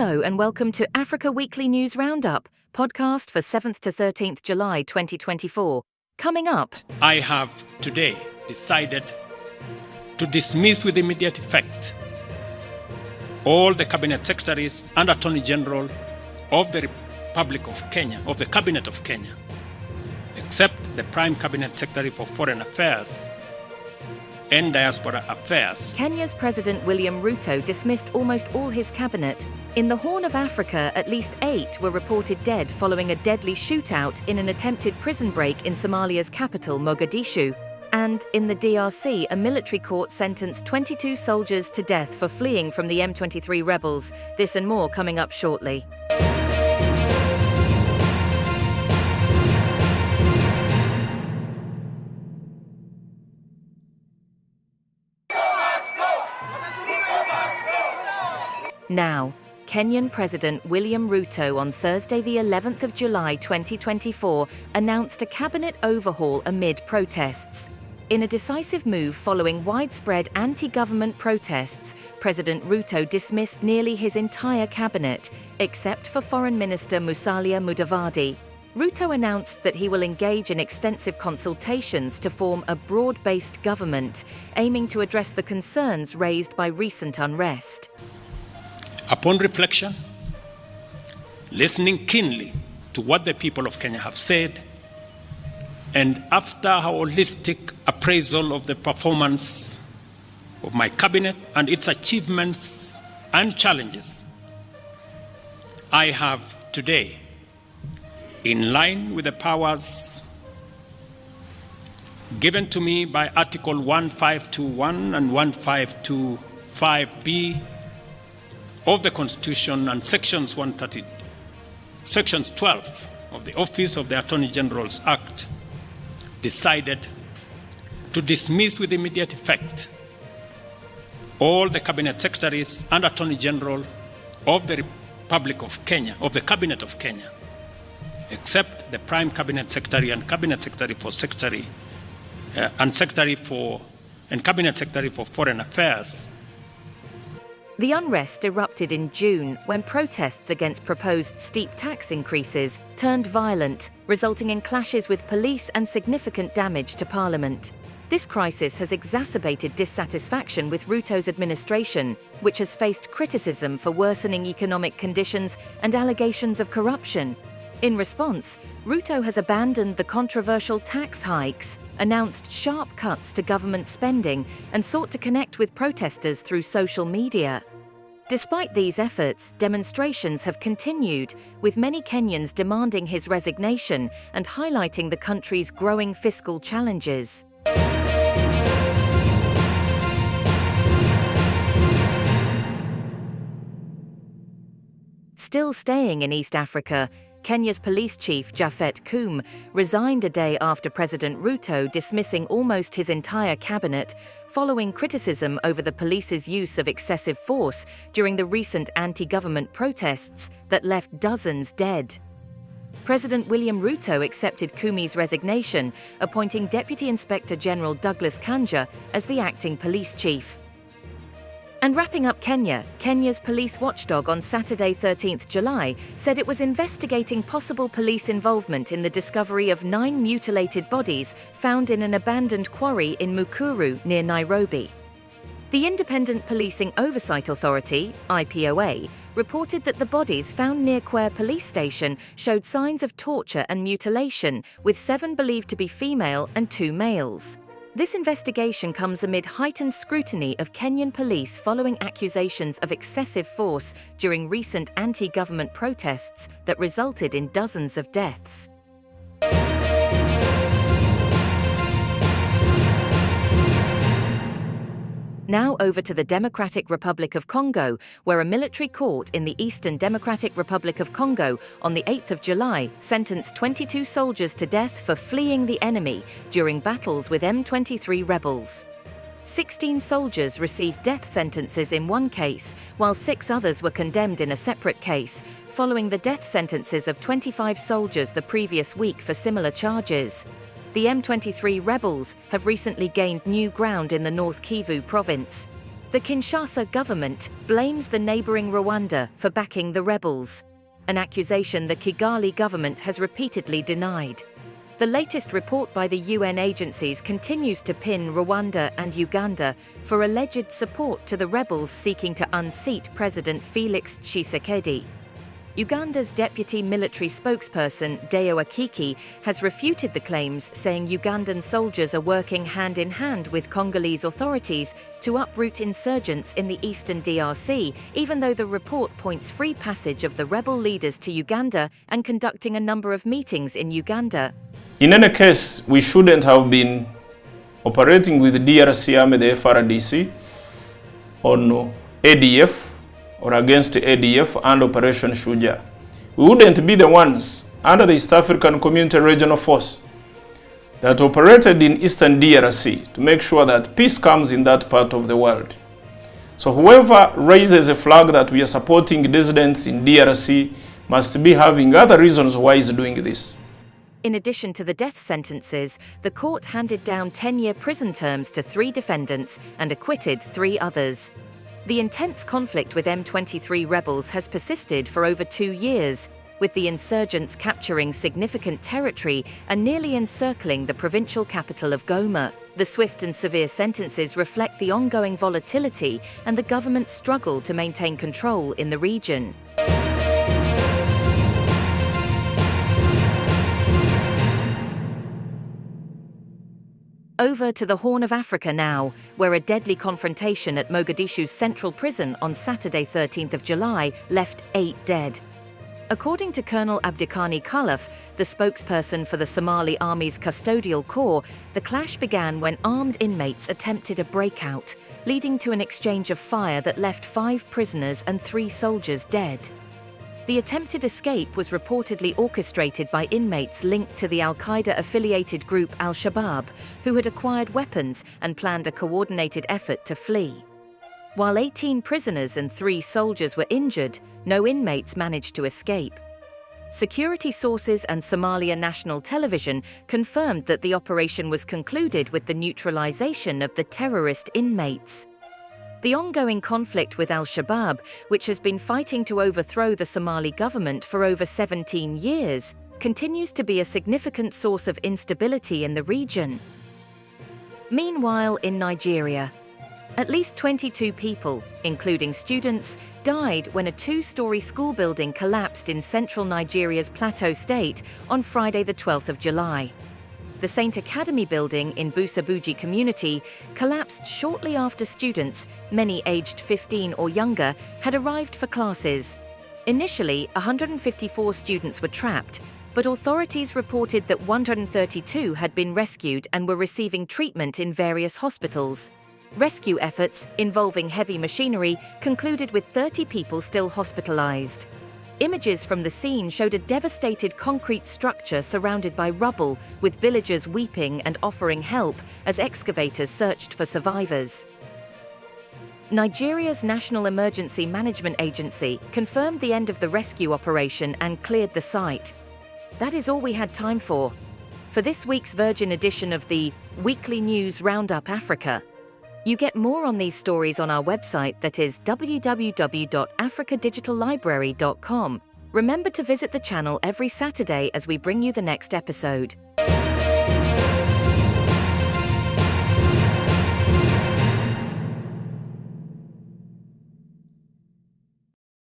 Hello and welcome to Africa Weekly News Roundup, podcast for 7th to 13th July 2024. Coming up, I have today decided to dismiss with immediate effect all the Cabinet Secretaries and Attorney General of the Republic of Kenya, of the Cabinet of Kenya, except the Prime Cabinet Secretary for Foreign Affairs and Diaspora Affairs. Kenya's President William Ruto dismissed almost all his cabinet. In the Horn of Africa, at least 8 were reported dead following a deadly shootout in an attempted prison break in Somalia's capital, Mogadishu. And in the DRC, a military court sentenced 22 soldiers to death for fleeing from the M23 rebels. This and more coming up shortly. Now, Kenyan President William Ruto on Thursday the 11th of July 2024 announced a cabinet overhaul amid protests. In a decisive move following widespread anti-government protests, President Ruto dismissed nearly his entire cabinet, except for Foreign Minister Musalia Mudavadi. Ruto announced that he will engage in extensive consultations to form a broad-based government, aiming to address the concerns raised by recent unrest. Upon reflection, listening keenly to what the people of Kenya have said, and after a holistic appraisal of the performance of my cabinet and its achievements and challenges, I have today, in line with the powers given to me by Article 1521 and 1525B of the Constitution and Sections 12 of the Office of the Attorney General's Act, decided to dismiss with immediate effect all the Cabinet Secretaries and Attorney General of the Republic of Kenya, of the Cabinet of Kenya, except the Prime Cabinet Secretary and Cabinet Secretary for Cabinet Secretary for Foreign Affairs. The unrest erupted in June when protests against proposed steep tax increases turned violent, resulting in clashes with police and significant damage to Parliament. This crisis has exacerbated dissatisfaction with Ruto's administration, which has faced criticism for worsening economic conditions and allegations of corruption. In response, Ruto has abandoned the controversial tax hikes, announced sharp cuts to government spending, and sought to connect with protesters through social media. Despite these efforts, demonstrations have continued, with many Kenyans demanding his resignation and highlighting the country's growing fiscal challenges. Still staying in East Africa, Kenya's police chief Japhet Koome resigned a day after President Ruto dismissing almost his entire cabinet, following criticism over the police's use of excessive force during the recent anti-government protests that left dozens dead. President William Ruto accepted Koome's resignation, appointing Deputy Inspector General Douglas Kanja as the acting police chief. And wrapping up Kenya's police watchdog on Saturday 13th July said it was investigating possible police involvement in the discovery of 9 mutilated bodies found in an abandoned quarry in Mukuru near Nairobi. The Independent Policing Oversight Authority, IPOA, reported that the bodies found near Quarry police station showed signs of torture and mutilation, with 7 believed to be female and 2 males. This investigation comes amid heightened scrutiny of Kenyan police following accusations of excessive force during recent anti-government protests that resulted in dozens of deaths. Now over to the Democratic Republic of Congo, where a military court in the Eastern Democratic Republic of Congo on the 8th of July sentenced 22 soldiers to death for fleeing the enemy during battles with M23 rebels. 16 soldiers received death sentences in one case, while 6 others were condemned in a separate case, following the death sentences of 25 soldiers the previous week for similar charges. The M23 rebels have recently gained new ground in the North Kivu province. The Kinshasa government blames the neighboring Rwanda for backing the rebels, an accusation the Kigali government has repeatedly denied. The latest report by the UN agencies continues to pin Rwanda and Uganda for alleged support to the rebels seeking to unseat President Felix Tshisekedi. Uganda's deputy military spokesperson, Deo Akiki, has refuted the claims, saying Ugandan soldiers are working hand in hand with Congolese authorities to uproot insurgents in the eastern DRC, even though the report points free passage of the rebel leaders to Uganda and conducting a number of meetings in Uganda. In any case, we shouldn't have been operating with the DRC Army, the FRDC, on ADF, or against ADF and Operation Shuja. We wouldn't be the ones under the East African Community Regional Force that operated in Eastern DRC to make sure that peace comes in that part of the world. So whoever raises a flag that we are supporting dissidents in DRC must be having other reasons why he's doing this. In addition to the death sentences, the court handed down 10-year prison terms to 3 defendants and acquitted 3 others. The intense conflict with M23 rebels has persisted for over 2 years, with the insurgents capturing significant territory and nearly encircling the provincial capital of Goma. The swift and severe sentences reflect the ongoing volatility and the government's struggle to maintain control in the region. Over to the Horn of Africa now, where a deadly confrontation at Mogadishu's central prison on Saturday 13th of July left 8 dead. According to Colonel Abdikhani Khalaf, the spokesperson for the Somali Army's custodial corps, the clash began when armed inmates attempted a breakout, leading to an exchange of fire that left 5 prisoners and 3 soldiers dead. The attempted escape was reportedly orchestrated by inmates linked to the al-Qaeda-affiliated group Al-Shabaab, who had acquired weapons and planned a coordinated effort to flee. While 18 prisoners and 3 soldiers were injured, no inmates managed to escape. Security sources and Somalia National Television confirmed that the operation was concluded with the neutralization of the terrorist inmates. The ongoing conflict with Al-Shabaab, which has been fighting to overthrow the Somali government for over 17 years, continues to be a significant source of instability in the region. Meanwhile, in Nigeria, at least 22 people, including students, died when a 2-story school building collapsed in central Nigeria's Plateau State on Friday the 12th of July. The Saint Academy building in Busabuji community collapsed shortly after students, many aged 15 or younger, had arrived for classes. Initially, 154 students were trapped, but authorities reported that 132 had been rescued and were receiving treatment in various hospitals. Rescue efforts, involving heavy machinery, concluded with 30 people still hospitalized. Images from the scene showed a devastated concrete structure surrounded by rubble, with villagers weeping and offering help as excavators searched for survivors. Nigeria's National Emergency Management Agency confirmed the end of the rescue operation and cleared the site. That is all we had time for. For this week's Virgin edition of the Weekly News Roundup Africa. You get more on these stories on our website, that is www.africadigitallibrary.com. Remember to visit the channel every Saturday as we bring you the next episode.